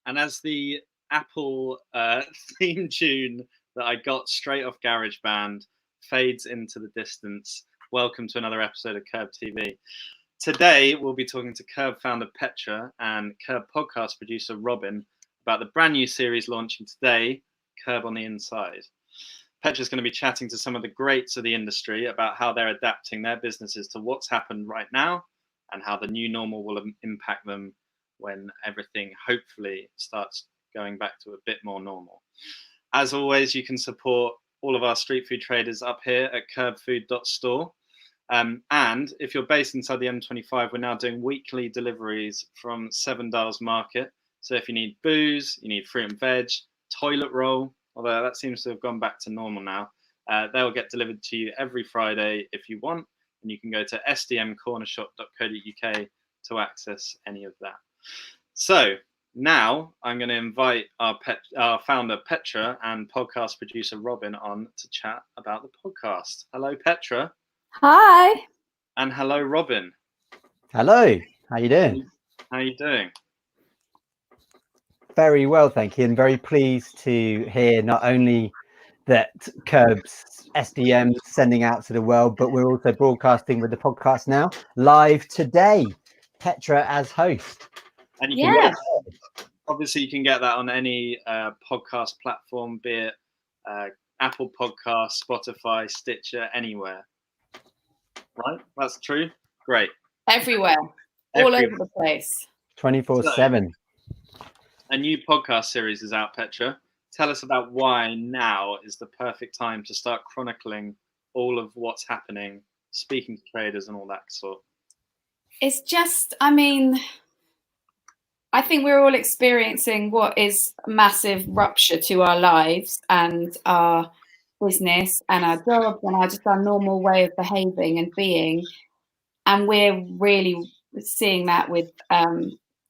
And as the Apple theme tune that I got straight off GarageBand fades into the distance, welcome to another episode of KERB TV. Today, we'll be talking to KERB founder Petra and KERB podcast producer Robin about the brand new series launching today, KERB on the Inside. Petra's going to be chatting to some of the greats of the industry about how they're adapting their businesses to what's happened right now and how the new normal will impact them when everything hopefully starts going back to a bit more normal. As always, you can support all of our street food traders up here at kerbfood.store. And if you're based inside the M25, we're now doing weekly deliveries from Seven Dials Market. So if you need booze, you need fruit and veg, toilet roll, although that seems to have gone back to normal now, they'll get delivered to you every Friday if you want. And you can go to sdmcornershop.co.uk to access any of that. So now I'm going to invite our founder Petra and podcast producer Robin on to chat about the podcast. Hello, Petra. Hi. And hello, Robin. Hello. How you doing? How are you doing? Very well, thank you, and very pleased to hear not only that KERB's SDM sending out to the world, but we're also broadcasting with the podcast now live today. Petra as host. And you can obviously you can get that on any podcast platform, be it Apple Podcasts, Spotify, Stitcher, anywhere. Right? That's true. Great. Everywhere. All over the place. 24/7. A new podcast series is out, Petra. Tell us about why now is the perfect time to start chronicling all of what's happening, speaking to traders and all that sort. It's just, I think we're all experiencing what is a massive rupture to our lives and our business and our jobs and our normal way of behaving and being. And we're really seeing that with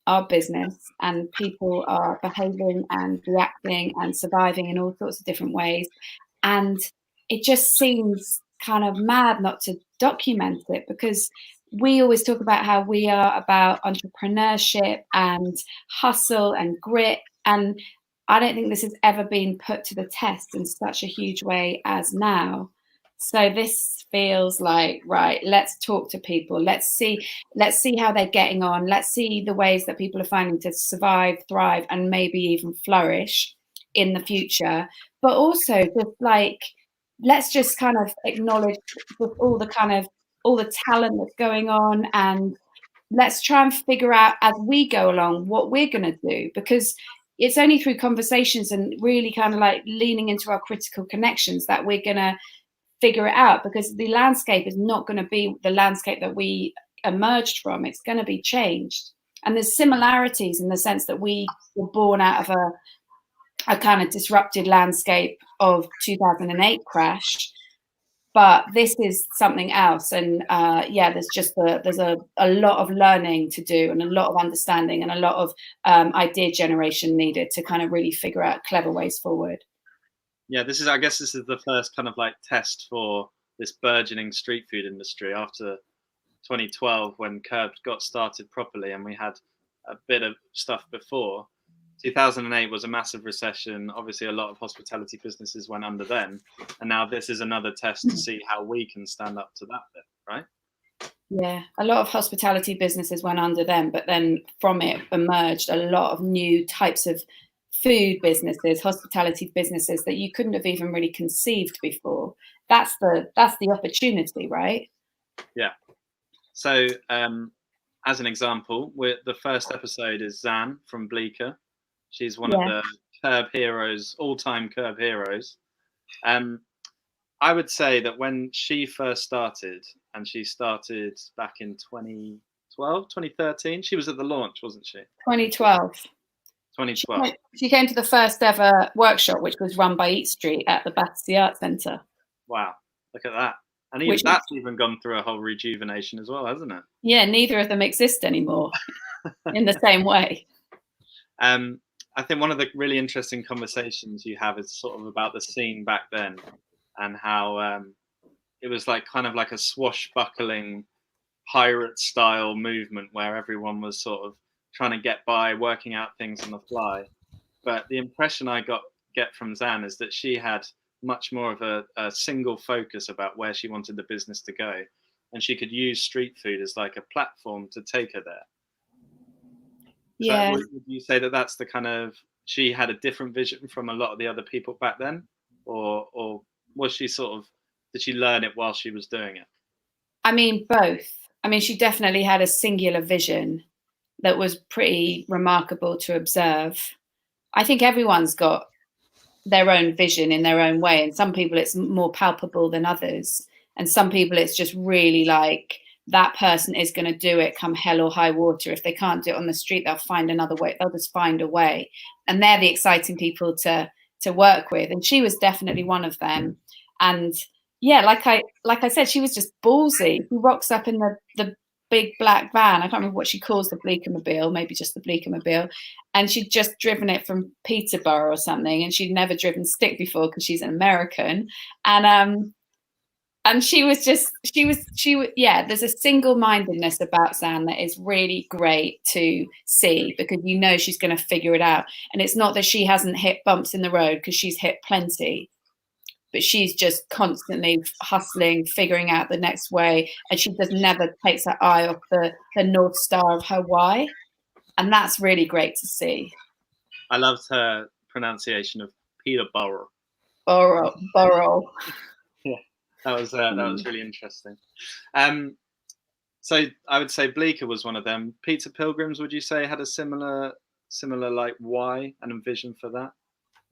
our business, and people are behaving and reacting and surviving in all sorts of different ways. And it just seems kind of mad not to document it, because we always talk about how we are about entrepreneurship and hustle and grit. And I don't think this has ever been put to the test in such a huge way as now. So this feels like, right, let's talk to people. Let's see how they're getting on. Let's see the ways that people are finding to survive, thrive, and maybe even flourish in the future. But also just like, let's just kind of acknowledge all the talent that's going on, and let's try and figure out as we go along what we're going to do, because it's only through conversations and really kind of like leaning into our critical connections that we're going to figure it out, because the landscape is not going to be the landscape that we emerged from. It's going to be changed. And there's similarities in the sense that we were born out of a kind of disrupted landscape of 2008 crash, but this is something else. And there's a lot of learning to do and a lot of understanding and a lot of idea generation needed to kind of really figure out clever ways forward. Yeah, I guess this is the first kind of like test for this burgeoning street food industry after 2012, when KERB got started properly, and we had a bit of stuff before. 2008 was a massive recession. Obviously, a lot of hospitality businesses went under then, and now this is another test to see how we can stand up to that bit, right? Yeah, a lot of hospitality businesses went under then, but then from it emerged a lot of new types of food businesses, hospitality businesses that you couldn't have even really conceived before. That's the opportunity, right? Yeah. So as an example, the first episode is Zan from Bleecker. She's one of the KERB heroes, all-time KERB heroes. I would say that when she first started, and she started back in 2013, she was at the launch, wasn't she? 2012. She came to the first ever workshop, which was run by Eat Street at the Battersea Arts Centre. Wow, look at that. And that's even gone through a whole rejuvenation as well, hasn't it? Yeah, neither of them exist anymore in the same way. I think one of the really interesting conversations you have is sort of about the scene back then, and how it was like kind of like a swashbuckling pirate style movement where everyone was sort of trying to get by, working out things on the fly. But the impression I get from Zan is that she had much more of a single focus about where she wanted the business to go, and she could use street food as like a platform to take her there. Yeah. Would you say that that's the kind of, she had a different vision from a lot of the other people back then, or was she sort of, did she learn it while she was doing it? I mean, both. I mean, she definitely had a singular vision that was pretty remarkable to observe. I think everyone's got their own vision in their own way, and some people it's more palpable than others, and some people it's just really like that person is going to do it come hell or high water. If they can't do it on the street, they'll find another way. They'll just find a way, and they're the exciting people to work with. And she was definitely one of them. And yeah, like I said, she was just ballsy. She rocks up in the big black van. I can't remember what she calls the Bleekermobile, maybe just the Bleekermobile. And she'd just driven it from Peterborough or something, and she'd never driven stick before because she's an American. And she was yeah, there's a single-mindedness about Zan that is really great to see, because you know she's going to figure it out. And it's not that she hasn't hit bumps in the road, because she's hit plenty, but she's just constantly hustling, figuring out the next way. And she just never takes her eye off the North Star of her why. And that's really great to see. I loved her pronunciation of Peterborough. Borough. Yeah, that was really interesting. So I would say Bleecker was one of them. Pizza Pilgrims, would you say, had a similar like why and vision for that?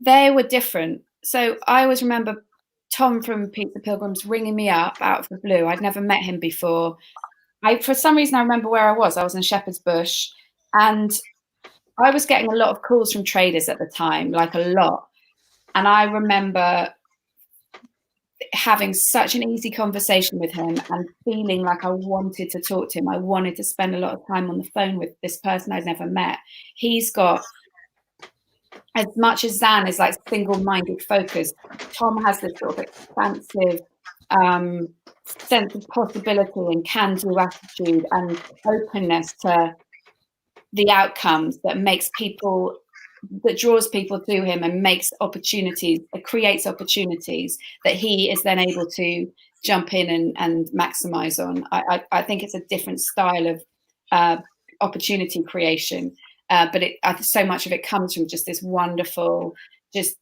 They were different. So I always remember Tom from Pizza Pilgrims ringing me up out of the blue. I'd never met him before. For some reason, I remember where I was. I was in Shepherd's Bush, and I was getting a lot of calls from traders at the time, like a lot. And I remember having such an easy conversation with him and feeling like I wanted to talk to him. I wanted to spend a lot of time on the phone with this person I'd never met. He's got, as much as Zan is like single-minded focus, Tom has this sort of expansive sense of possibility and can-do attitude and openness to the outcomes that draws people to him and makes opportunities, creates opportunities that he is then able to jump in and maximize on. I think it's a different style of opportunity creation. But so much of it comes from just this wonderful, just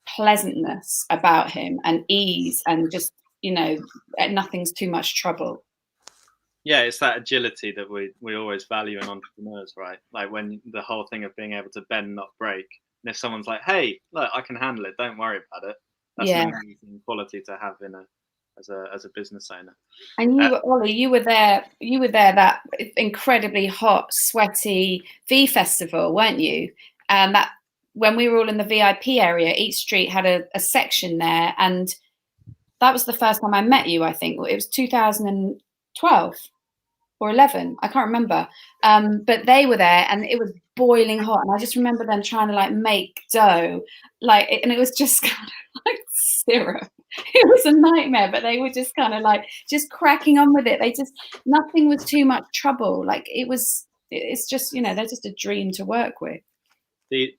pleasantness about him and ease, and just, nothing's too much trouble. Yeah, it's that agility that we always value in entrepreneurs, right? Like when the whole thing of being able to bend, not break. And if someone's like, "Hey, look, I can handle it. Don't worry about it." That's an amazing quality to have as a business owner. And you, Ollie, you were there that incredibly hot, sweaty V Festival, weren't you? And that when we were all in the VIP area, each street had a section there, and that was the first time I met you. I think it was 2012 or 11. I can't remember. But they were there, and it was boiling hot, and I just remember them trying to like make dough, and it was just kind of like syrup. It was a nightmare, but they were just kind of like just cracking on with it. Nothing was too much trouble. Like it's just, they're just a dream to work with.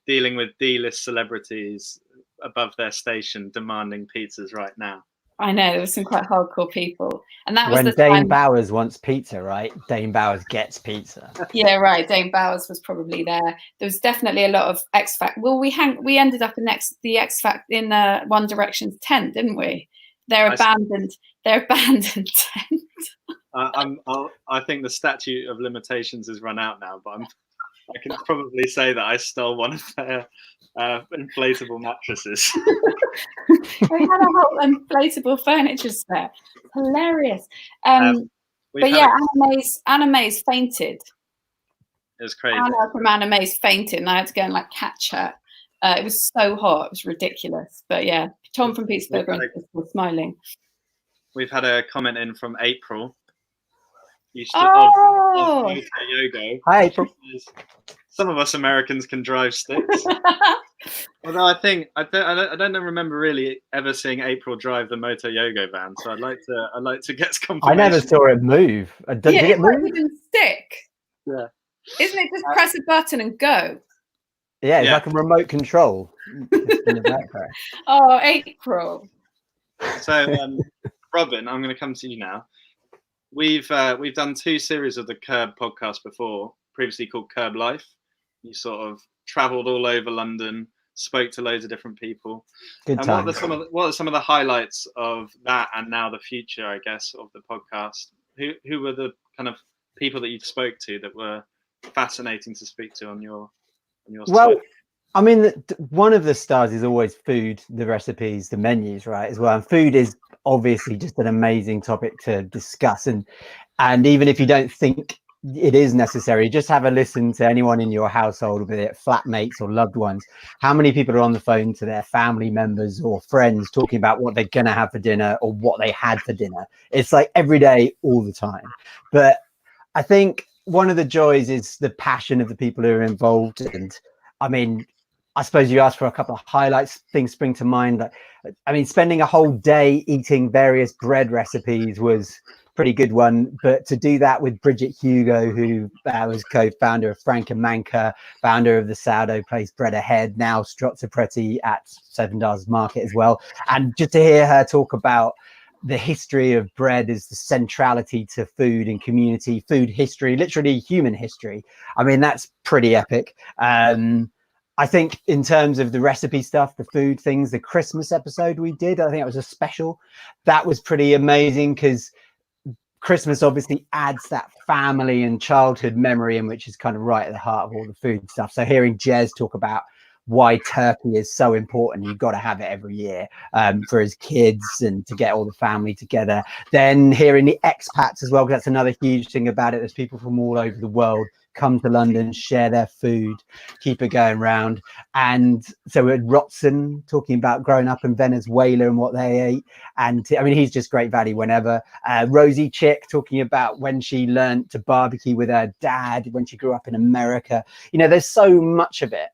Dealing with D-list celebrities above their station demanding pizzas right now. I know, there were some quite hardcore people. And that was when the Dane time... Bowers wants pizza, right? Dane Bowers gets pizza. Yeah, right. Dane Bowers was probably there. There was definitely a lot of X Factor. Well, we ended up in the X Factor in One Direction's tent, didn't we? Their abandoned tent. I think the statute of limitations has run out now, but I can probably say that I stole one of their inflatable mattresses. They had a whole inflatable furniture set. Hilarious. But yeah, Anna May's fainted. It was crazy. Anna from Anna May's fainted, and I had to go and catch her. It was so hot. It was ridiculous. But yeah, Tom from Pizza Pilgrims was smiling. We've had a comment in from April. Hi, April. Some of us Americans can drive sticks. Although I don't remember really ever seeing April drive the Moto Yogo van. So I'd like to get confirmation. I never saw it move. Did it move? Even stick. Yeah. Isn't it just press a button and go? Yeah, it's Yeah. like a remote control. Just in the background. Oh, April. So, Robin, I'm going to come to you now. We've done 2 series of the KERB podcast before, previously called KERB Life. You sort of travelled all over London, spoke to loads of different people. Good And time. what are some of the highlights of that and now the future, I guess, of the podcast? Who were the kind of people that you spoke to that were fascinating to speak to on your Well, site? I mean, one of the stars is always food, the recipes, the menus, right, as well. And food is obviously just an amazing topic to discuss. And even if you don't think it is necessary, just have a listen to anyone in your household, be it flatmates or loved ones. How many people are on the phone to their family members or friends talking about what they're going to have for dinner or what they had for dinner? It's like every day, all the time. But I think one of the joys is the passion of the people who are involved. And I mean, I suppose you asked for a couple of highlights, things spring to mind. Like, I mean, spending a whole day eating various bread recipes was a pretty good one. But to do that with Bridget Hugo, who was co-founder of Frank and Manca, founder of the sourdough place Bread Ahead, now Strozzapreti at Seven Dials Market as well. And just to hear her talk about the history of bread is the centrality to food and community, food history, literally human history. I mean, that's pretty epic. I think in terms of the recipe stuff, the food things, the Christmas episode we did, I think it was a special. That was pretty amazing because Christmas obviously adds that family and childhood memory, and which is kind of right at the heart of all the food stuff. So hearing Jez talk about why turkey is so important, you've got to have it every year for his kids and to get all the family together. Then hearing the expats as well, because that's another huge thing about it. There's people from all over the world come to London, share their food, keep it going round. And so we had Rotson talking about growing up in Venezuela and what they ate. And I mean, he's just great value whenever. Rosie Chick talking about when she learned to barbecue with her dad when she grew up in America. You know, there's so much of it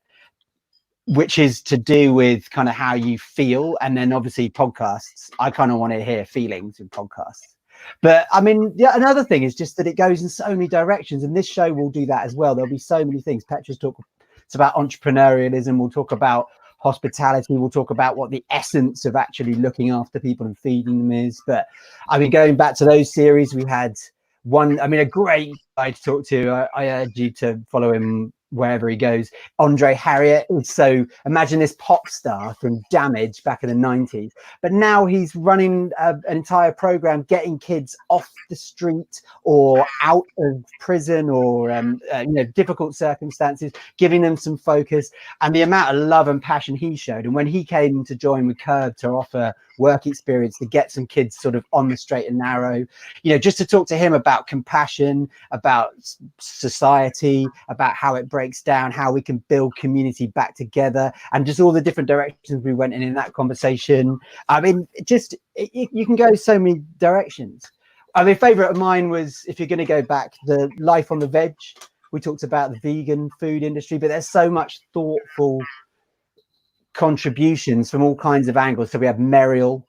which is to do with kind of how you feel. And then obviously podcasts, I kind of want to hear feelings in podcasts. But I mean, yeah, another thing is just that it goes in so many directions, and this show will do that as well. There'll be so many things. Petra's talk, it's about entrepreneurialism. We'll talk about hospitality. We'll talk about what the essence of actually looking after people and feeding them is. But I mean, going back to those series, we had one, I mean, a great guy to talk to. I urge you to follow him wherever he goes. Andre Harriott is, so imagine this pop star from Damage back in the 90s, but now he's running an entire program getting kids off the street or out of prison or you know, difficult circumstances, giving them some focus. And the amount of love and passion he showed, and when he came to join with KERB to offer work experience to get some kids sort of on the straight and narrow, you know, just to talk to him about compassion, about society, about how it breaks down, how we can build community back together, and just all the different directions we went in that conversation. I mean, just you can go so many directions. I mean, favorite of mine was, if you're going to go back, the Life on the Veg. We talked about the vegan food industry, but there's so much thoughtful contributions from all kinds of angles. So we have Meriel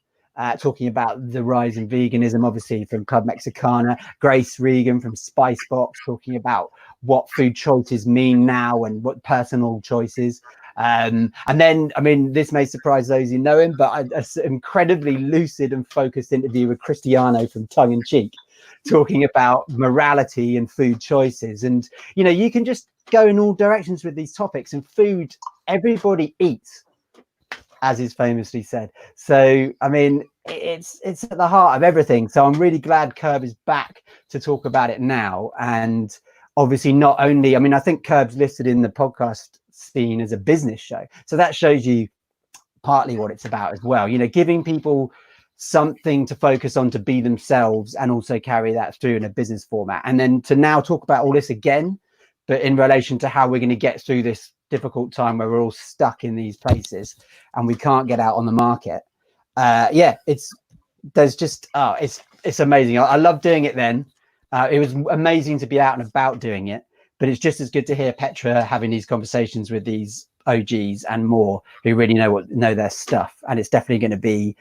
talking about the rise in veganism, obviously from Club Mexicana, Grace Regan from Spicebox talking about what food choices mean now and what personal choices. And then, I mean, this may surprise those who know him, but an incredibly lucid and focused interview with Cristiano from Tongue in Cheek, talking about morality and food choices. And, you know, you can just go in all directions with these topics, and food, everybody eats, as is famously said. So, I mean, it's at the heart of everything. So I'm really glad KERB is back to talk about it now. And obviously not only, I mean, I think KERB's listed in the podcast scene as a business show. So that shows you partly what it's about as well. You know, giving people something to focus on to be themselves and also carry that through in a business format. And then to now talk about all this again, but in relation to how we're going to get through this difficult time where we're all stuck in these places and we can't get out on the market. Yeah, it's amazing. I love doing it then. It was amazing to be out and about doing it, but it's just as good to hear Petra having these conversations with these OGs and more who really know their stuff. And it's definitely going to be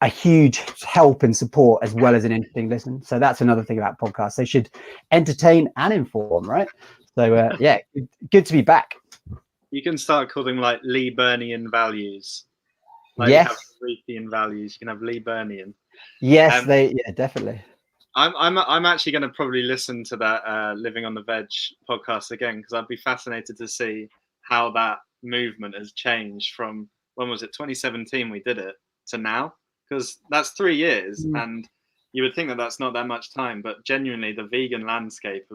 a huge help and support as well as an interesting listen. So that's another thing about podcasts. They should entertain and inform, right? So yeah, good to be back. You can start calling them like Leeburnian values. Like Yes. you have Leeburnian values. You can have Leeburnian. Yes, yeah, definitely. I'm actually going to probably listen to that Living on the Veg podcast again, because I'd be fascinated to see how that movement has changed from, when was it, 2017 we did it, to now, because that's 3 years, and you would think that that's not that much time, but genuinely the vegan landscape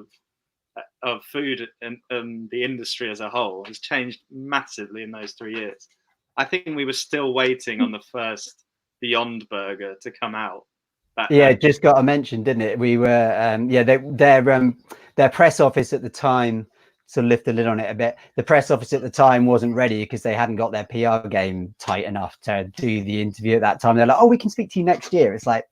of food and the industry as a whole has changed massively in those 3 years. I think we were still waiting on the first Beyond Burger to come out. Yeah, just got to mention, didn't it? We were, their press office at the time, sort of lift the lid on it a bit. The press office at the time wasn't ready because they hadn't got their PR game tight enough to do the interview at that time. They're like, "Oh, we can speak to you next year." It's like,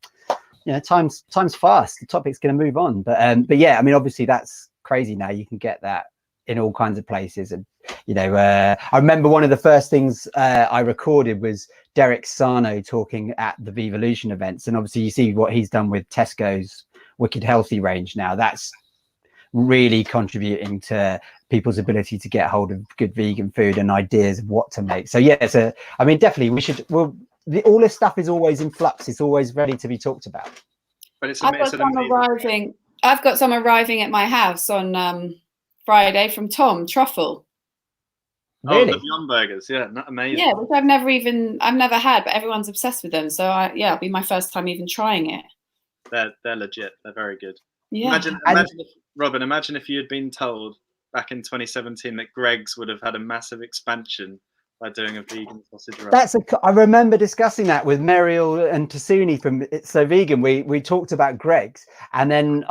you know, time's fast. The topic's going to move on. But yeah, I mean, obviously that's crazy now. You can get that in all kinds of places. And you know, I remember one of the first things I recorded was Derek Sarno talking at the Vevolution events, and obviously you see what he's done with Tesco's Wicked Healthy range now. That's really contributing to people's ability to get hold of good vegan food and ideas of what to make. So yeah, so I mean, definitely we should. Well, all this stuff is always in flux. It's always ready to be talked about. But it's I've got some arriving at my house on Friday from Tom Truffle. Really? Oh, the Beyond Burgers, yeah, not amazing. Yeah, which I've never had, but everyone's obsessed with them. So it'll be my first time even trying it. They're legit. They're very good. Yeah. Imagine if you had been told back in 2017 that Greggs would have had a massive expansion by doing a vegan sausage roll. I remember discussing that with Muriel and Tasuni from It's So Vegan. We talked about Greggs, and then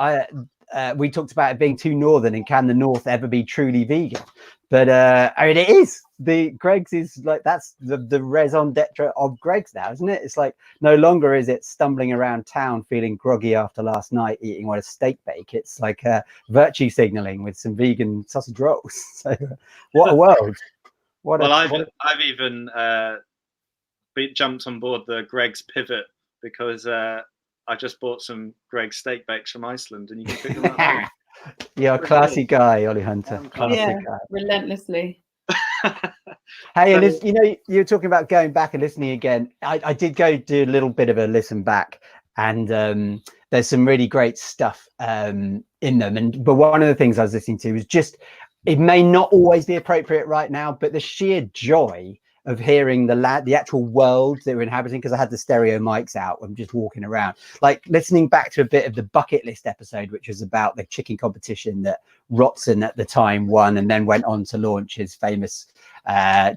we talked about it being too northern, and can the North ever be truly vegan? But I mean, it is. The Greggs is like, that's the raison d'etre of Greggs now, isn't it? It's like no longer is it stumbling around town feeling groggy after last night eating a steak bake. It's like virtue signaling with some vegan sausage rolls. So what a world! I've even jumped on board the Greggs pivot because I just bought some Greggs steak bakes from Iceland, and you can pick them up. You're a classy guy, Ollie Hunter. Yeah, relentlessly. Hey, and you know, you were talking about going back and listening again. I did go do a little bit of a listen back, and there's some really great stuff in them. But one of the things I was listening to was just, it may not always be appropriate right now, but the sheer joy of hearing the actual world that we're inhabiting, because I had the stereo mics out. I'm just walking around, like listening back to a bit of the bucket list episode, which was about the chicken competition that Rotson at the time won, and then went on to launch his famous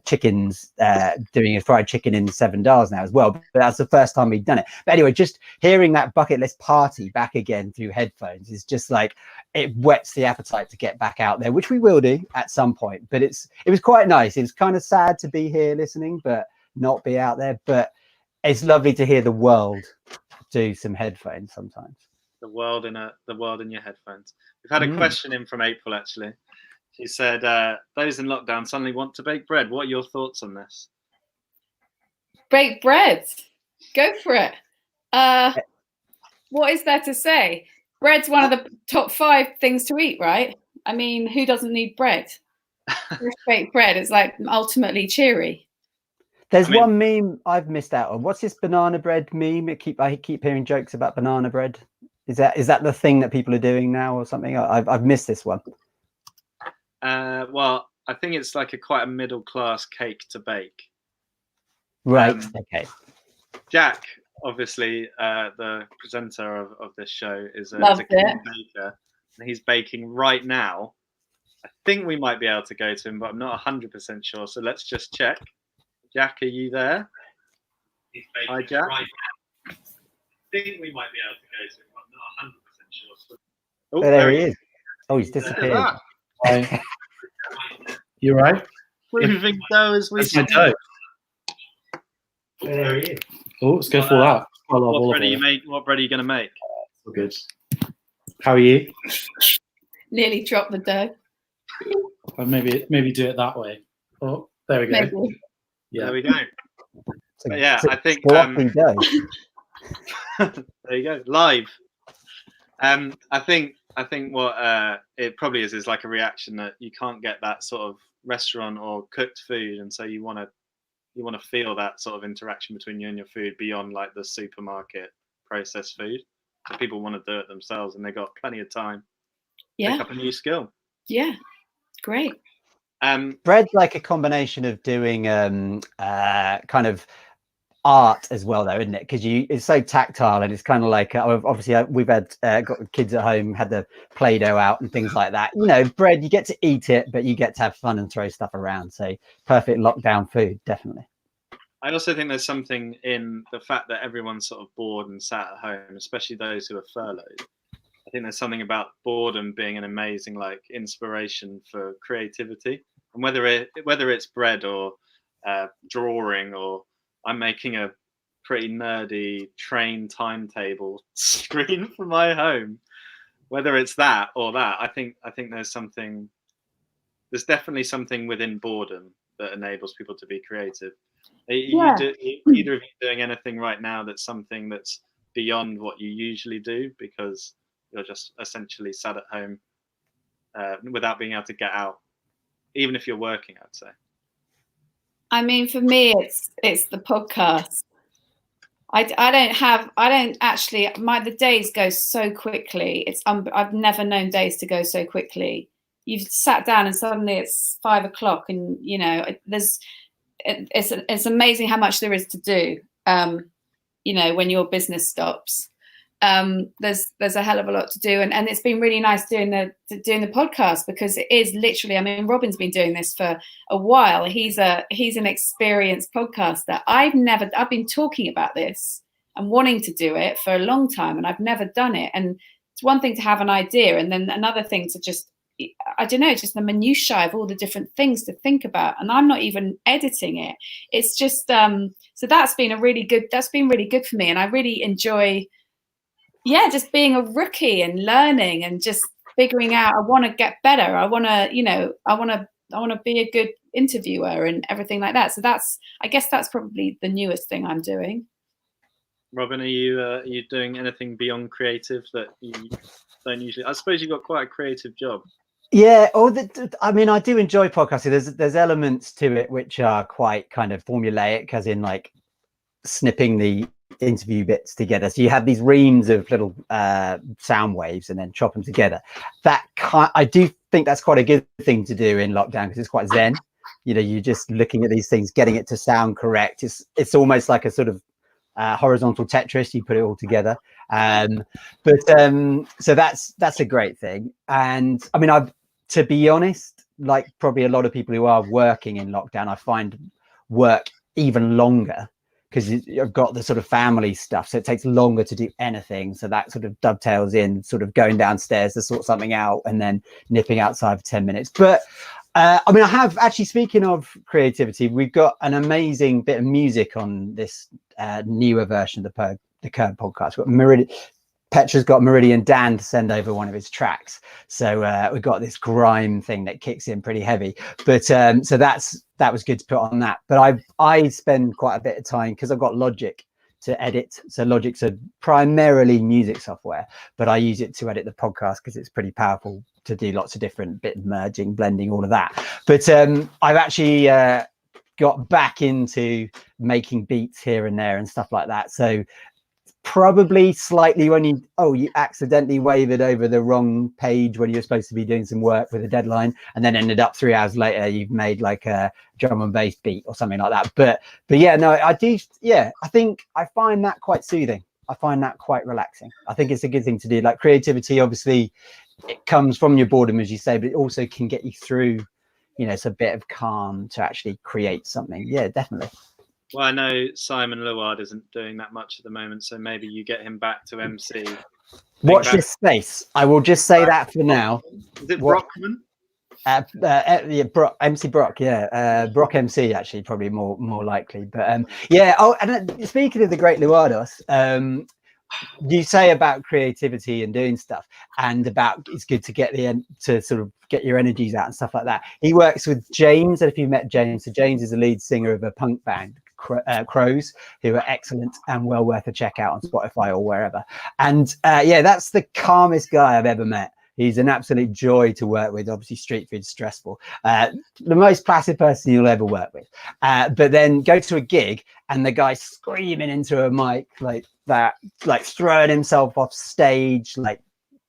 chickens, doing a fried chicken in 7 Dials now as well. But that's the first time he'd done it. But anyway, just hearing that bucket list party back again through headphones is just like, it whets the appetite to get back out there, which we will do at some point. But it was quite nice. It was kind of sad to be here listening, but not be out there. But it's lovely to hear the world do some headphones sometimes. The world in your headphones. We've had a question in from April, actually. She said, those in lockdown suddenly want to bake bread. What are your thoughts on this? Bake bread. Go for it. What is there to say? Bread's one of the top 5 things to eat, right? I mean, who doesn't need bread? Fresh baked bread is like ultimately cheery. There's one meme I've missed out on. What's this banana bread meme? I keep hearing jokes about banana bread. Is that the thing that people are doing now or something? I've missed this one. Well, I think it's like quite a middle class cake to bake. Right. Okay. Jack, obviously, the presenter of this show, is a baker, and he's baking right now. I think we might be able to go to him, but I'm not 100% sure. So let's just check. Jack, are you there? Hi, Jack. Right now. I think we might be able to go to him, but I'm not 100% sure. So... Oh, there he is. Oh, he's disappeared. Hi. You right? Moving dough as we speak. There he is. Oh, let's go for that. What bread are you going to make? All good. How are you? Nearly dropped the dough. Well, maybe do it that way. Oh, there we go. Maybe. Yeah. There we go. But yeah, I think there you go, live. I think what it probably is like a reaction that you can't get that sort of restaurant or cooked food, and so you want to feel that sort of interaction between you and your food beyond like the supermarket processed food. So people want to do it themselves, and they got plenty of time. Pick up a new skill. Yeah, great. Bread's like a combination of doing kind of art as well, though, isn't it? Because it's so tactile, and it's kind of like obviously we've had got kids at home, had the Play-Doh out and things like that. You know, bread, you get to eat it, but you get to have fun and throw stuff around. So perfect lockdown food, definitely. I also think there's something in the fact that everyone's sort of bored and sat at home, especially those who are furloughed. I think there's something about boredom being an amazing like inspiration for creativity, and whether it's bread or drawing, or I'm making a pretty nerdy train timetable screen for my home, whether it's that or that, I think there's definitely something within boredom that enables people to be creative. Either of you doing anything right now that's something that's beyond what you usually do because you're just essentially sat at home without being able to get out, even if you're working, I'd say? I mean, for me, it's the podcast. The days go so quickly. I've never known days to go so quickly. You've sat down and suddenly it's 5 o'clock, and you know it's amazing how much there is to do. You know, when your business stops, there's a hell of a lot to do, and it's been really nice doing the podcast, because it is literally, I mean, Robin's been doing this for a while. He's an experienced podcaster. I've been talking about this and wanting to do it for a long time, and I've never done it. And it's one thing to have an idea, and then another thing to just, I don't know, just the minutiae of all the different things to think about. And I'm not even editing it. It's just so that's been really good for me, and I really enjoy just being a rookie and learning and just figuring out, I want to get better. I want to be a good interviewer and everything like that. So I guess that's probably the newest thing I'm doing. Robin, are you doing anything beyond creative that you don't usually? I suppose you've got quite a creative job. Yeah, I mean, I do enjoy podcasting. There's elements to it which are quite kind of formulaic, as in like snipping the interview bits together. So you have these reams of little sound waves and then chop them together. I do think that's quite a good thing to do in lockdown, because it's quite zen. You know, you're just looking at these things, getting it to sound correct. It's almost like a sort of horizontal Tetris. You put it all together. So that's a great thing. And I mean, to be honest, like probably a lot of people who are working in lockdown, I find work even longer, because you've got the sort of family stuff, so it takes longer to do anything. So that sort of dovetails in sort of going downstairs to sort something out and then nipping outside for 10 minutes. But I mean, I have actually, speaking of creativity, we've got an amazing bit of music on this newer version of the KERB podcast. We've got Petra's got Meridian Dan to send over one of his tracks. So we've got this grime thing that kicks in pretty heavy. But so that was good to put on that. But I spend quite a bit of time, because I've got Logic to edit. So Logic's a primarily music software, but I use it to edit the podcast because it's pretty powerful to do lots of different bit merging, blending, all of that. But I've actually got back into making beats here and there and stuff like that. So probably slightly when you accidentally wavered over the wrong page when you're supposed to be doing some work with a deadline, and then ended up 3 hours later you've made like a drum and bass beat or something like that. But yeah, no, I think I find that quite soothing. I find that quite relaxing. I think it's a good thing to do. Like creativity, obviously it comes from your boredom, as you say, but it also can get you through, you know, it's a bit of calm to actually create something. Yeah, definitely. Well, I know Simon Leward isn't doing that much at the moment, so maybe you get him back to MC. Watch this space. I will just say that for now. Is it Brockman? MC Brock, Brock MC actually, probably more likely. But yeah. Oh, and speaking of the great Luardos, you say about creativity and doing stuff, and about it's good to to sort of get your energies out and stuff like that. He works with James, and if you met James, so James is the lead singer of a punk band Crows, who are excellent and well worth a check out on Spotify or wherever. And yeah, that's the calmest guy I've ever met. He's an absolute joy to work with. Obviously, street food's stressful. The most placid person you'll ever work with. But then go to a gig and the guy's screaming into a mic like that, like throwing himself off stage, like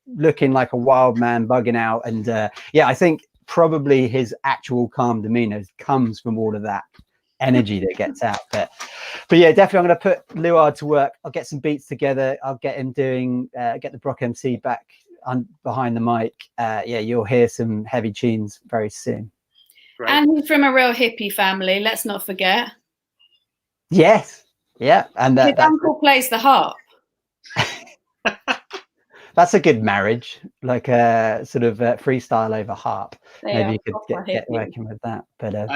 looking like a wild man, bugging out. And yeah, I think probably his actual calm demeanor comes from all of that energy that gets out. But yeah, definitely I'm going to put Luard to work. I'll get some beats together. I'll get him doing, get the Brock MC back behind the mic. Yeah, you'll hear some heavy tunes very soon. Great. And he's from a real hippie family, let's not forget. Yes. Yeah. And his uncle plays the harp. That's a good marriage, like a sort of freestyle over harp. Maybe you could get working with that. But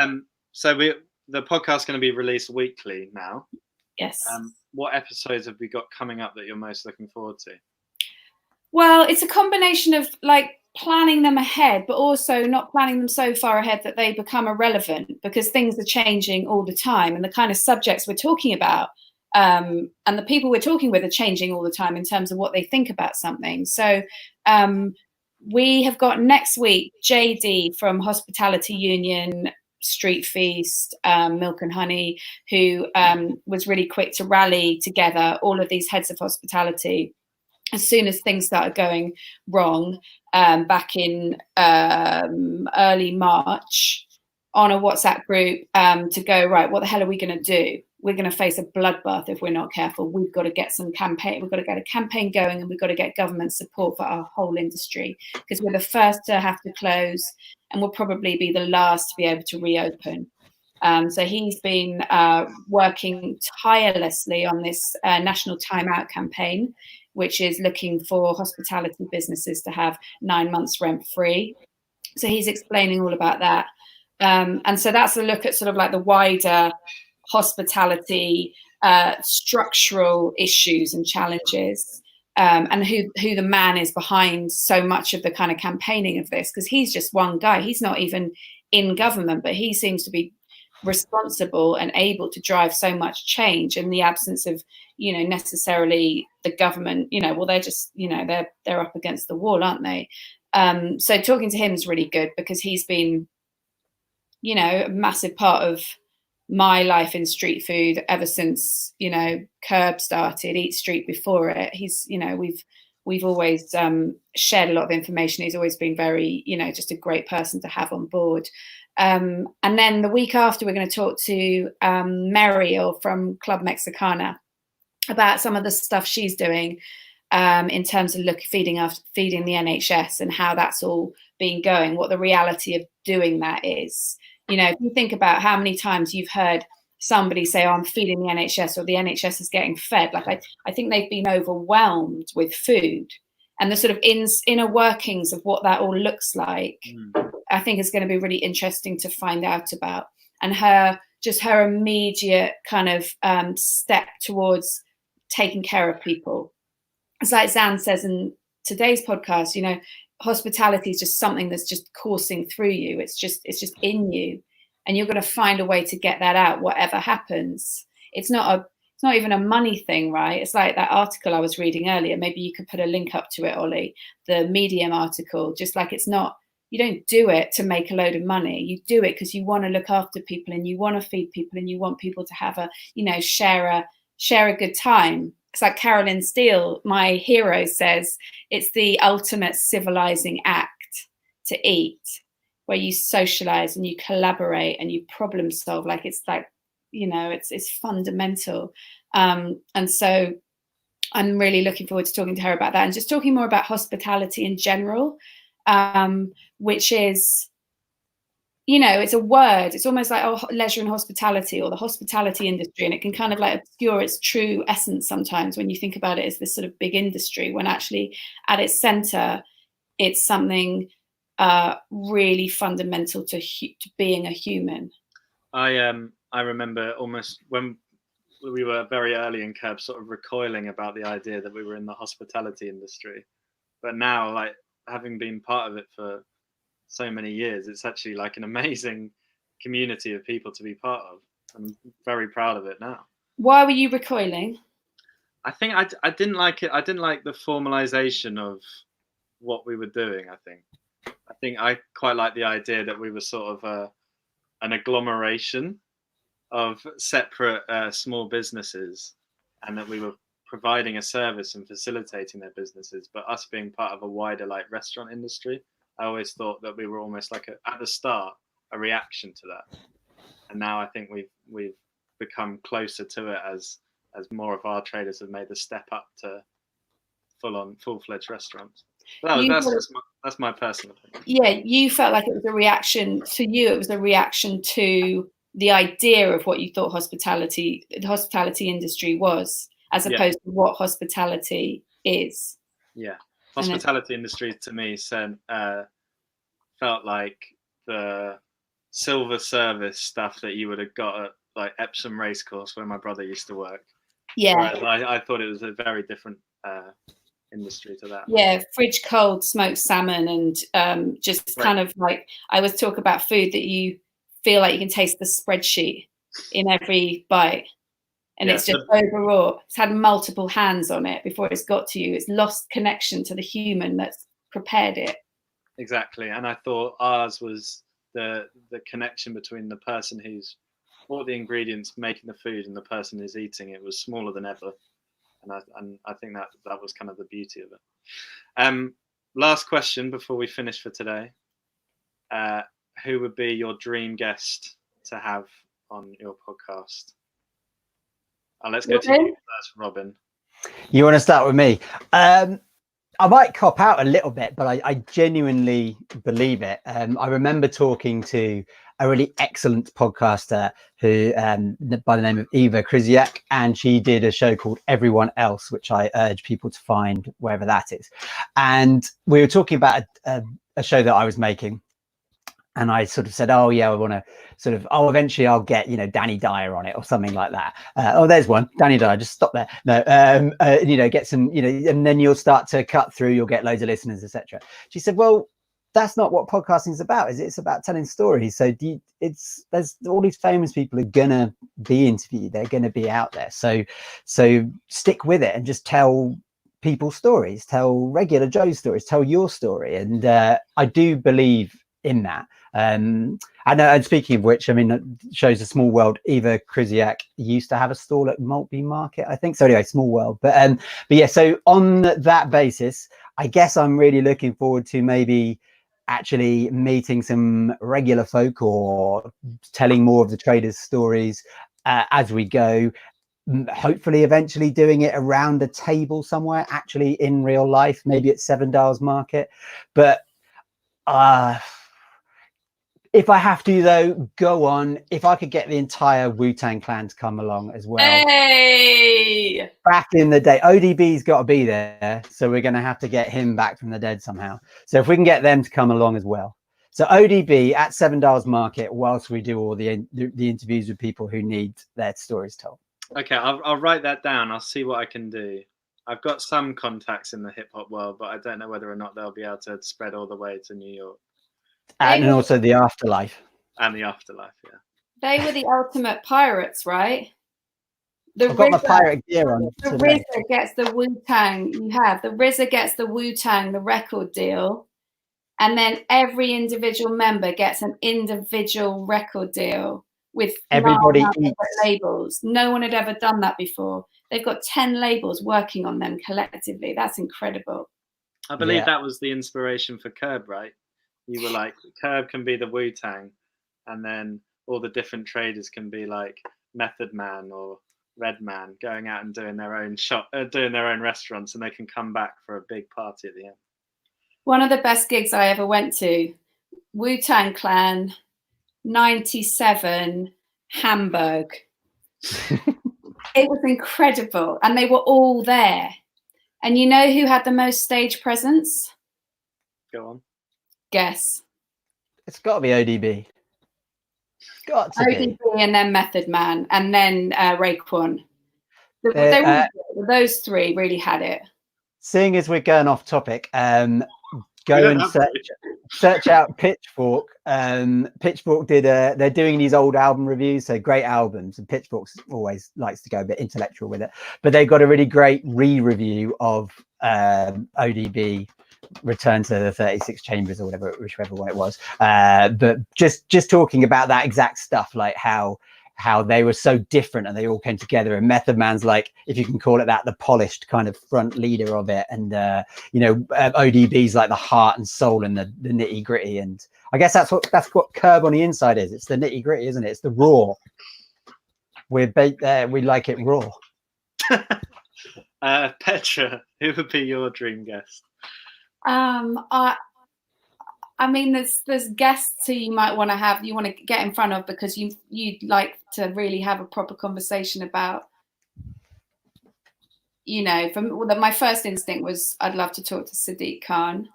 so the podcast's going to be released weekly now. Yes. What episodes have we got coming up that you're most looking forward to? Well, it's a combination of like planning them ahead, but also not planning them so far ahead that they become irrelevant, because things are changing all the time, and the kind of subjects we're talking about and the people we're talking with are changing all the time in terms of what they think about something. So we have got next week JD from Hospitality Union, Street Feast, Milk and Honey, who was really quick to rally together all of these heads of hospitality as soon as things started going wrong back in early March, on a WhatsApp group to go, right, what the hell are we going to do? We're going to face a bloodbath if we're not careful. We've got to get some campaign. We've got to get a campaign going, and we've got to get government support for our whole industry, because we're the first to have to close, and we'll probably be the last to be able to reopen. So he's been working tirelessly on this national timeout campaign, which is looking for hospitality businesses to have 9 months rent free. So he's explaining all about that. And so that's a look at sort of like the wider hospitality structural issues and challenges, and who the man is behind so much of the kind of campaigning of this, because he's just one guy. He's not even in government, but he seems to be responsible and able to drive so much change in the absence of, you know, necessarily the government, you know, well, they're just, you know, they're up against the wall, aren't they? So talking to him is really good, because he's been, you know, a massive part of my life in street food ever since, you know, KERB started, Eat Street before it. He's, you know, we've always shared a lot of information. He's always been very, you know, just a great person to have on board. And then the week after, we're going to talk to Mariel from Club Mexicana about some of the stuff she's doing in terms of feeding the NHS and how that's all been going, what the reality of doing that is. You know, if you think about how many times you've heard somebody say, oh, I'm feeding the NHS, or the NHS is getting fed. Like, I think they've been overwhelmed with food, and the sort of inner workings of what that all looks like, I think is going to be really interesting to find out about. And her immediate kind of step towards taking care of people. It's like Zan says in today's podcast, you know, hospitality is just something that's just coursing through you. It's just in you, and you're going to find a way to get that out, whatever happens. It's not even a money thing, right? It's like that article I was reading earlier. Maybe you could put a link up to it, Ollie, the Medium article. Just like, it's not, you don't do it to make a load of money. You do it because you want to look after people, and you want to feed people, and you want people to have a, you know, share a good time. It's like Carolyn Steele, my hero, says, it's the ultimate civilizing act to eat, where you socialize and you collaborate and you problem solve. Like, it's like, you know, it's fundamental. And so I'm really looking forward to talking to her about that, and just talking more about hospitality in general, which is, you know, it's a word. It's almost like, oh, leisure and hospitality, or the hospitality industry. And it can kind of like obscure its true essence sometimes when you think about it as this sort of big industry, when actually at its center, it's something really fundamental to being a human. I remember almost when we were very early in KERB, sort of recoiling about the idea that we were in the hospitality industry. But now, like, having been part of it for so many years, it's actually like an amazing community of people to be part of. I'm very proud of it now. Why were you recoiling? I think I didn't like it. I didn't like the formalization of what we were doing. I think I quite like the idea that we were sort of an agglomeration of separate small businesses, and that we were providing a service and facilitating their businesses, but us being part of a wider like restaurant industry. I always thought that we were almost like at the start a reaction to that, and now I think we've become closer to it as more of our traders have made the step up to full-fledged restaurants. That's my personal opinion. Yeah, you felt like it was a reaction to you. It was a reaction to the idea of what you thought the hospitality industry was, as opposed to what hospitality is. Yeah, hospitality industry to me felt like the silver service stuff that you would have got at like Epsom Racecourse where my brother used to work. Yeah, I thought it was a very different industry to that. Yeah, fridge cold smoked salmon, and just kind of like, I always talk about food that you feel like you can taste the spreadsheet in every bite, and it's just overwrought. It's had multiple hands on it before it's got to you. It's lost connection to the human that's prepared it. Exactly, and I thought ours was the connection between the person who's bought the ingredients, making the food, and the person who's eating it was smaller than ever. And I think that was kind of the beauty of it. Last question before we finish for today. Who would be your dream guest to have on your podcast? Let's go to you first, Robin. You want to start with me? I might cop out a little bit, but I genuinely believe it. I remember talking to a really excellent podcaster who, by the name of Eva Krysiak, and she did a show called Everyone Else, which I urge people to find wherever that is. And we were talking about a show that I was making. And I sort of said, oh, yeah, I want to sort of, eventually I'll get, Danny Dyer on it or something like that. There's one, Danny Dyer, just stop there. No, get some, and then you'll start to cut through, you'll get loads of listeners, etc. She said, well, that's not what podcasting is about, is it? It's about telling stories. So there's all these famous people are going to be interviewed. They're going to be out there. So stick with it and just tell people's stories, tell regular Joe stories, tell your story. And I do believe in that. And speaking of which, I mean, it shows a small world. Eva Krysiak used to have a stall at Maltby Market, I think. So anyway, small world. But yeah, so on that basis, I guess I'm really looking forward to maybe actually meeting some regular folk or telling more of the traders' stories as we go. Hopefully eventually doing it around a table somewhere, actually in real life, maybe at Seven Dials Market. But if I have to, though, go on. If I could get the entire Wu-Tang Clan to come along as well. Hey! Back in the day, ODB's got to be there. So we're going to have to get him back from the dead somehow. So if we can get them to come along as well. So ODB at Seven Dials Market whilst we do all the interviews with people who need their stories told. Okay, I'll write that down. I'll see what I can do. I've got some contacts in the hip hop world, but I don't know whether or not they'll be able to spread all the way to New York. And also the afterlife. And the afterlife, yeah. They were the ultimate pirates, right? I've got my pirate gear on. The RZA gets the Wu-Tang. The RZA gets the Wu-Tang, the record deal. And then every individual member gets an individual record deal with everybody labels. No one had ever done that before. They've got 10 labels working on them collectively. That's incredible. I believe that was the inspiration for KERB, right? You were like, KERB can be the Wu-Tang, and then all the different traders can be like Method Man or Redman, going out and doing their own doing their own restaurants, and they can come back for a big party at the end. One of the best gigs I ever went to, Wu-Tang Clan, 97, Hamburg. It was incredible, and they were all there. And you know who had the most stage presence? Go on. Guess. It's got to be ODB. Got to ODB be. and then Method Man and then Raekwon. Those three really had it. Seeing as we're going off topic, go and search. search out Pitchfork. Pitchfork they're doing these old album reviews, so great albums, and Pitchfork always likes to go a bit intellectual with it, but they've got a really great re-review of ODB Return to the 36 Chambers, or whichever one it was, but just talking about that exact stuff, like how they were so different and they all came together, and Method Man's, like, if you can call it that, the polished kind of front leader of it, and ODB's like the heart and soul and the nitty gritty, and I guess that's what KERB on the inside is. It's the nitty gritty, isn't it? It's the raw. We like it raw. Petra, who would be your dream guest? I mean, there's guests who you might want to get in front of, because you'd like to really have a proper conversation about, my first instinct was I'd love to talk to Sadiq Khan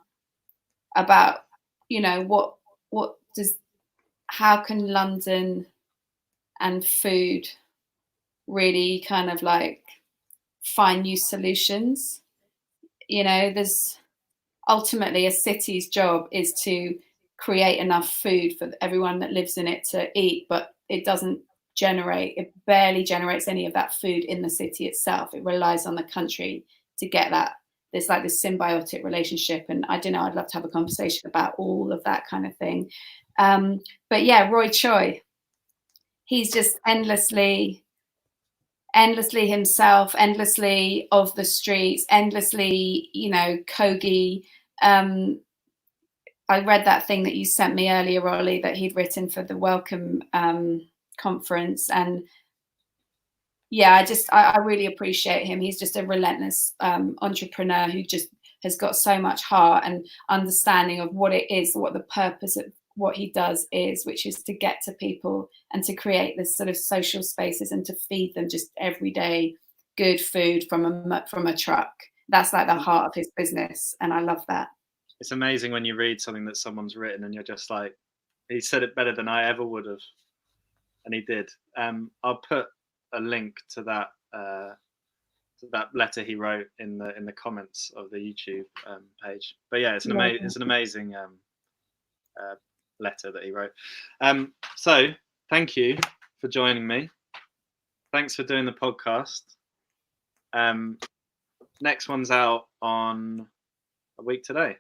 about, how can London and food really kind of like find new solutions. There's ultimately a city's job is to create enough food for everyone that lives in it to eat, but it barely generates any of that food in the city itself. It relies on the country to get that. There's like this symbiotic relationship, and I don't know, I'd love to have a conversation about all of that kind of thing. But yeah, Roy Choi, he's just endlessly himself, endlessly of the streets, endlessly, Kogi. I read that thing that you sent me earlier, Ollie, that he'd written for the Welcome conference. And yeah, I really appreciate him. He's just a relentless entrepreneur who just has got so much heart and understanding of what it is, what the purpose of what he does is, which is to get to people and to create this sort of social spaces and to feed them just everyday good food from a truck. That's like the heart of his business, and I love that. It's amazing when you read something that someone's written and you're just like, he said it better than I ever would have, and he did. I'll put a link to that letter he wrote in the comments of the YouTube page. But yeah, it's an amazing letter that he wrote. So thank you for joining me. Thanks for doing the podcast. Next one's out on a week today.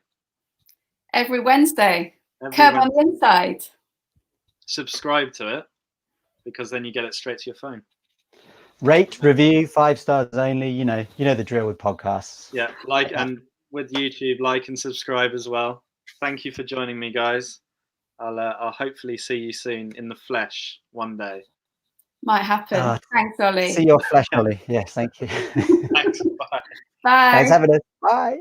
Every Wednesday. KERB on the inside. Subscribe to it, because then you get it straight to your phone. Rate, review, 5 stars only. You know the drill with podcasts. Yeah, and with YouTube, like and subscribe as well. Thank you for joining me, guys. I'll hopefully see you soon in the flesh one day. Might happen. Thanks, Ollie. See your flesh, Ollie. Yes, thank you. Thanks. Bye. Bye. Thanks, Evidence. Bye.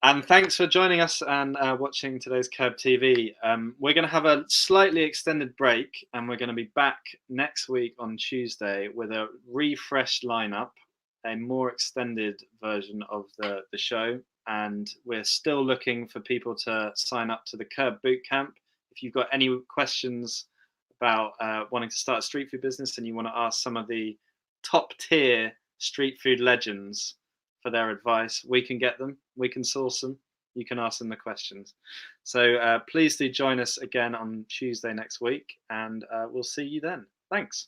And thanks for joining us and watching today's KERB TV. We're going to have a slightly extended break, and we're going to be back next week on Tuesday with a refreshed lineup, a more extended version of the show. And we're still looking for people to sign up to the KERB Bootcamp. If you've got any questions about wanting to start a street food business and you want to ask some of the top tier street food legends for their advice, we can get them, we can source them, you can ask them the questions. So please do join us again on Tuesday next week, and we'll see you then. Thanks.